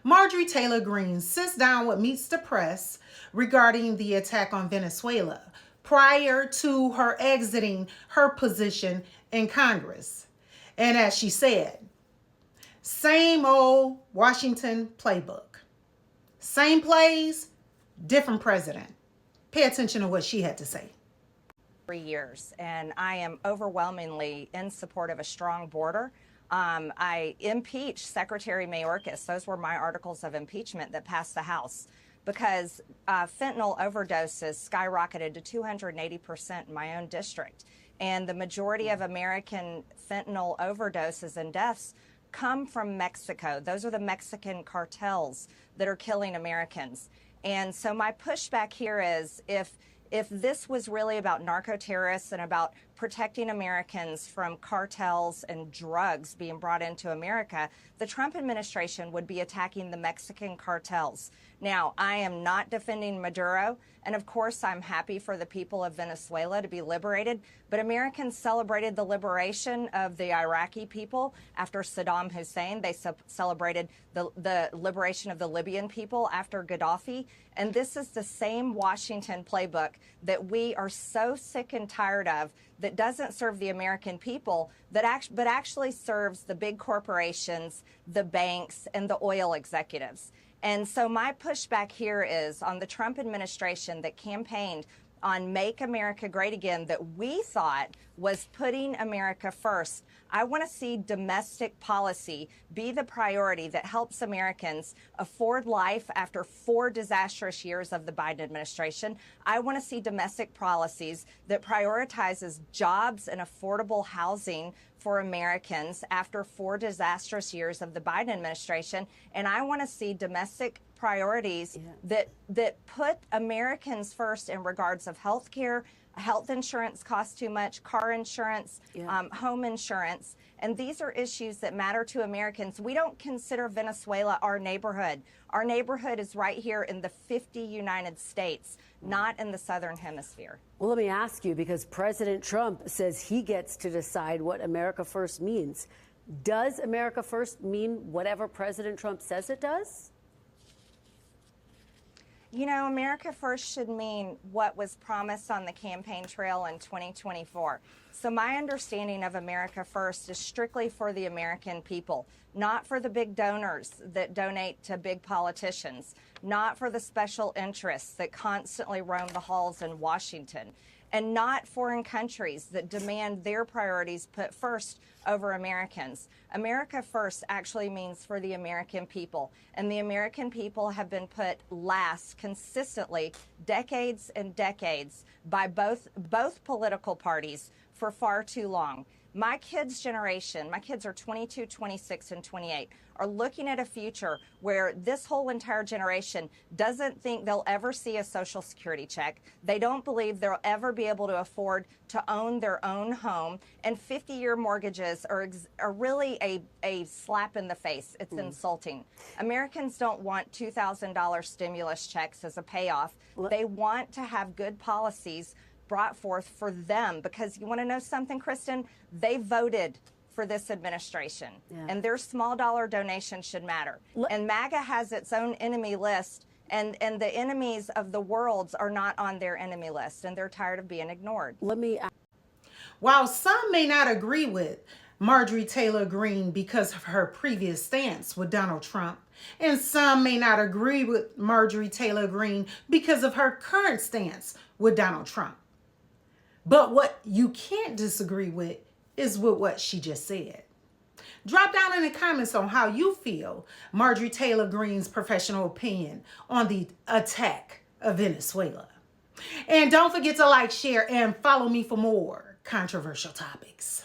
Marjorie Taylor Greene sits down with Meets the Press regarding the attack on Venezuela prior to her exiting her position in Congress. And as she said, same old Washington playbook. Same plays, different president. Pay attention to what she had to say. 3 years, and I am overwhelmingly in support of a strong border. I impeached Secretary Mayorkas. Those were my articles of impeachment that passed the House because fentanyl overdoses skyrocketed to 280% in my own district. And the majority of American fentanyl overdoses and deaths come from Mexico. Those are the Mexican cartels that are killing Americans. And so my pushback here is if this was really about narco-terrorists and about protecting Americans from cartels and drugs being brought into America, the Trump administration would be attacking the Mexican cartels. Now, I am not defending Maduro, and of course, I'm happy for the people of Venezuela to be liberated, but Americans celebrated the liberation of the Iraqi people after Saddam Hussein. They celebrated the liberation of the Libyan people after Gaddafi, and this is the same Washington playbook that we are so sick and tired of, that doesn't serve the American people, but actually serves the big corporations, the banks, and the oil executives. And so my pushback here is on the Trump administration that campaigned on Make America Great Again, that we thought was putting America first. I want to see domestic policy be the priority that helps Americans afford life after 4 disastrous years of the Biden administration. I want to see domestic policies that prioritizes jobs and affordable housing for Americans after 4 disastrous years of the Biden administration. And I want to see domestic priorities that put Americans first in regards of health care. Health insurance costs too much, car insurance, home insurance. And these are issues that matter to Americans. We don't consider Venezuela our neighborhood. Our neighborhood is right here in the 50 United States, not in the Southern Hemisphere. Well, let me ask you, because President Trump says he gets to decide what America First means. Does America First mean whatever President Trump says it does? You know, America First should mean what was promised on the campaign trail in 2024. So my understanding of America First is strictly for the American people, not for the big donors that donate to big politicians, not for the special interests that constantly roam the halls in Washington, and not foreign countries that demand their priorities put first over Americans. America First actually means for the American people, and the American people have been put last consistently decades and decades by both political parties for far too long. My kids' generation, my kids are 22, 26, and 28, are looking at a future where this whole entire generation doesn't think they'll ever see a Social Security check. They don't believe they'll ever be able to afford to own their own home. And 50-year mortgages are really a slap in the face. It's insulting. Americans don't want $2,000 stimulus checks as a payoff. They want to have good policies brought forth for them, because you want to know something, Kristen? They voted for this administration, and their small dollar donations should matter. And MAGA has its own enemy list, and the enemies of the world are not on their enemy list, and they're tired of being ignored. While some may not agree with Marjorie Taylor Greene because of her previous stance with Donald Trump, and some may not agree with Marjorie Taylor Greene because of her current stance with Donald Trump. But what you can't disagree with is with what she just said. Drop down in the comments on how you feel Marjorie Taylor Greene's professional opinion on the attack of Venezuela. And don't forget to like, share, and follow me for more controversial topics.